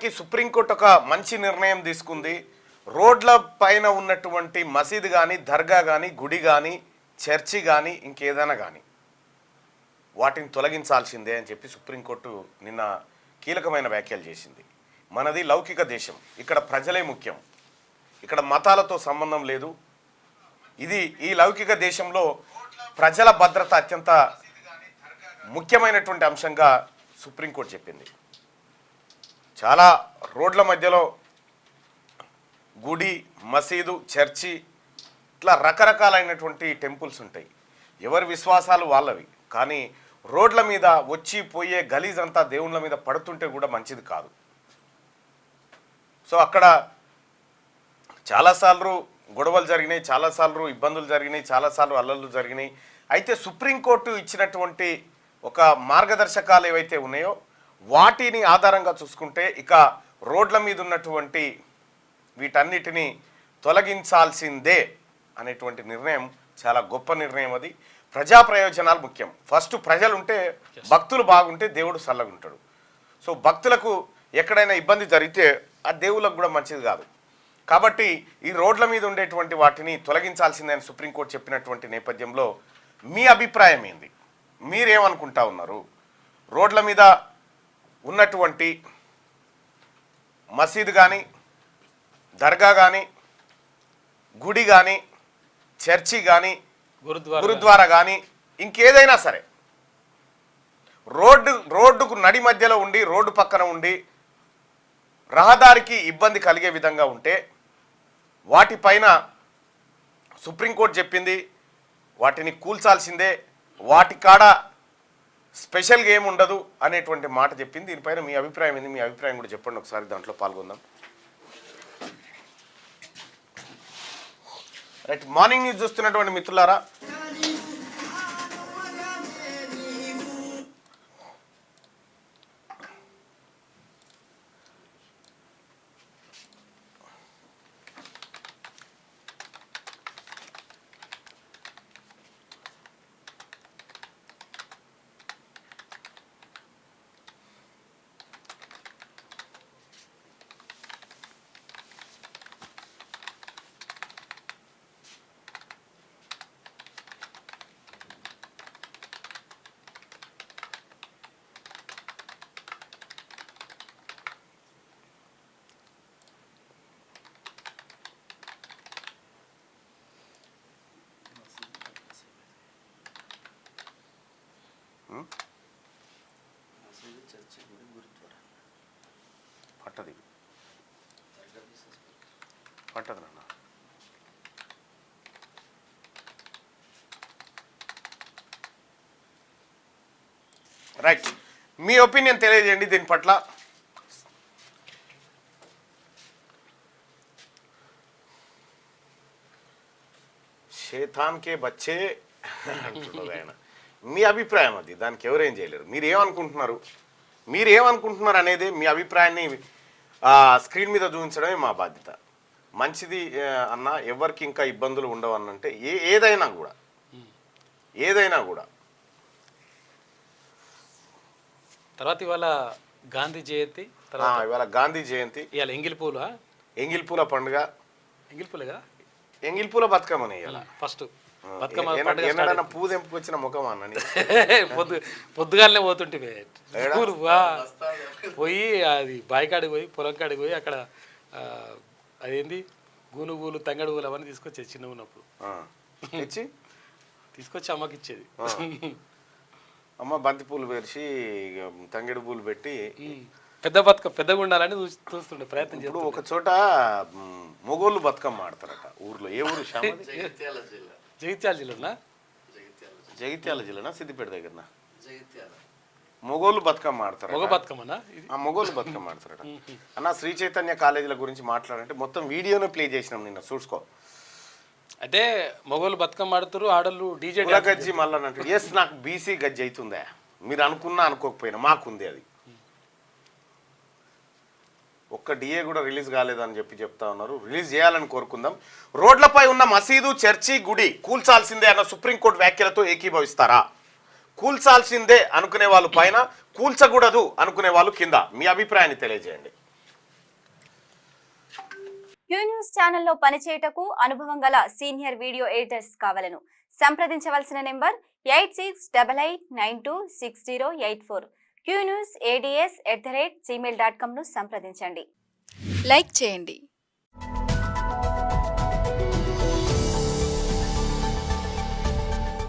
వాస్తవానికి సుప్రీంకోర్టు ఒక మంచి నిర్ణయం తీసుకుంది. రోడ్ల పైన ఉన్నటువంటి మసీదు కానీ, దర్గా కానీ, గుడి కానీ, చర్చి కానీ, ఇంకేదైనా కానీ వాటిని తొలగించాల్సిందే అని చెప్పి సుప్రీంకోర్టు నిన్న కీలకమైన వ్యాఖ్యలు చేసింది. మనది లౌకిక దేశం, ఇక్కడ ప్రజలే ముఖ్యం, ఇక్కడ మతాలతో సంబంధం లేదు. ఈ లౌకిక దేశంలో ప్రజల భద్రత అత్యంత ముఖ్యమైనటువంటి అంశంగా సుప్రీంకోర్టు చెప్పింది. చాలా రోడ్ల మధ్యలో గుడి, మసీదు, చర్చి ఇట్లా రకరకాలైనటువంటి టెంపుల్స్ ఉంటాయి. ఎవరి విశ్వాసాలు వాళ్ళవి. కానీ రోడ్ల మీద వచ్చి పోయే గలీజ్ అంతా దేవుళ్ళ మీద పడుతుంటే కూడా మంచిది కాదు. సో అక్కడ చాలాసార్లు గొడవలు జరిగినాయి, చాలాసార్లు ఇబ్బందులు జరిగినాయి, చాలాసార్లు అల్లర్లు జరిగినాయి. అయితే సుప్రీంకోర్టు ఇచ్చినటువంటి ఒక మార్గదర్శకాలు ఏవైతే ఉన్నాయో వాటిని ఆధారంగా చూసుకుంటే ఇక రోడ్ల మీద ఉన్నటువంటి వీటన్నిటిని తొలగించాల్సిందే అనేటువంటి నిర్ణయం చాలా గొప్ప నిర్ణయం. అది ప్రజా ప్రయోజనాలు ముఖ్యం. ఫస్ట్ ప్రజలు ఉంటే, భక్తులు బాగుంటే దేవుడు చల్లగుంటాడు. సో భక్తులకు ఎక్కడైనా ఇబ్బంది జరిగితే ఆ దేవుళ్ళకు కూడా మంచిది కాదు. కాబట్టి ఈ రోడ్ల మీద ఉండేటువంటి వాటిని తొలగించాల్సిందని సుప్రీంకోర్టు చెప్పినటువంటి నేపథ్యంలో మీ అభిప్రాయం ఏంది? మీరేమనుకుంటా ఉన్నారు? రోడ్ల మీద ఉన్నటువంటి మసీదు కానీ, దర్గా కానీ, గుడి కానీ, చర్చి కానీ, గురుద్వారా కానీ, ఇంకేదైనా సరే రోడ్డుకు నడి మధ్యలో ఉండి, రోడ్డు పక్కన ఉండి రహదారికి ఇబ్బంది కలిగే విధంగా ఉంటే వాటిపైన సుప్రీంకోర్టు చెప్పింది వాటిని కూల్చాల్సిందే, వాటి కాడ స్పెషల్గా ఏమి ఉండదు అనేటువంటి మాట చెప్పింది. దీనిపైన మీ అభిప్రాయం ఏంది? మీ అభిప్రాయం కూడా చెప్పండి ఒకసారి, దాంట్లో పాల్గొందాం. రైట్, మార్నింగ్ న్యూస్ చూస్తున్నటువంటి మిత్రులారా, పట్టదు నాన్న. రైట్, మీ ఒపీనియన్ తెలియజేయండి దీని పట్ల. శేతాన్కే బచ్చే అంటున్నారు ఆయన. మీ అభిప్రాయం అది, దానికి ఎవరేం చేయలేరు. మీరేమనుకుంటున్నారు అనేది మీ అభిప్రాయాన్ని స్క్రీన్ మీద చూపించడమే మా బాధ్యత. మంచిది అన్న, ఎవరికి ఇంకా ఇబ్బందులు ఉండవు అన్నంటే ఏదైనా కూడా. తర్వాత ఇవాళ గాంధీ జయంతి, ఇవాళ ఎంగిల్పూల పండుగ, ఎంగిల్పూల బతుకమ్మని ఇవాళ ఫస్ట్ పూ తెంపుకు వచ్చిన ముఖం అన్నని పొద్దుగాలనే పోతుంటే పోయి అది బాయికాడికి పోయి, పొలం కాడికి పోయి అక్కడ అదేంది గూనుగూలు, తంగడుగులు అవన్నీ తీసుకొచ్చేది చిన్న ఉన్నప్పుడు. తీసుకొచ్చి అమ్మకి ఇచ్చేది. అమ్మ బంతి పూలు పేర్చి తంగెడు పూలు పెట్టి పెద్దగా ఉండాలని చూస్తుండే ప్రయత్నం చేస్తూ. ఒక చోట మొగోళ్ళు బతుకమ్మ ఆడతారట ఊర్లో. ఏ ఊరు? జగిత్యాల జిల్లానా సిద్దిపేట దగ్గరనా? మొగోళ్ళు బతుకమ్మ ఆడతారు. మొగోళ్ళు బతుకమ్మ ఆడతారట అన్న. శ్రీ చైతన్య కాలేజీల గురించి మాట్లాడంటే మొత్తం వీడియోనే ప్లే చేసినాం నిన్న, చూసుకో. అంటే మొగోళ్ళు బతుకమ్మ ఆడుతారు, ఆడళ్ళు డీజే గజ్జి మళ్ళీ అన్నట్టు. ఎస్, నాకు బీసీ గజ్జి అవుతుందా? మీరు అనుకున్నా అనుకోకపోయినా మాకుంది అది. ఒక్క డిఏ కూడా రిలీజ్ కాలేదని చెప్తా ఉన్నారు. రిలీజ్ చేయాలని కోరుకుందాం. రోడ్లపై ఉన్న మసీదు, చర్చి, గుడి కూల్చాల్సిందే అన్న సుప్రీంకోర్టు వ్యాఖ్యలతో ఏకీభవిస్తారా? కూల్చాల్సిందే అనుకునే వాళ్ళు పైన, కూల్చకూడదు అనుకునే వాళ్ళు కింద. మీ అభిప్రాయాన్ని తెలియజేయండి. న్యూస్ ఛానల్లో పనిచేయటకు అనుభవం గల సీనియర్ వీడియో ఎడిటర్స్ కావాలను సంప్రదించవలసిన నెంబర్ 8688926084 qnewsads@gmail.com సంప్రదించండి. లైక్ చేయండి.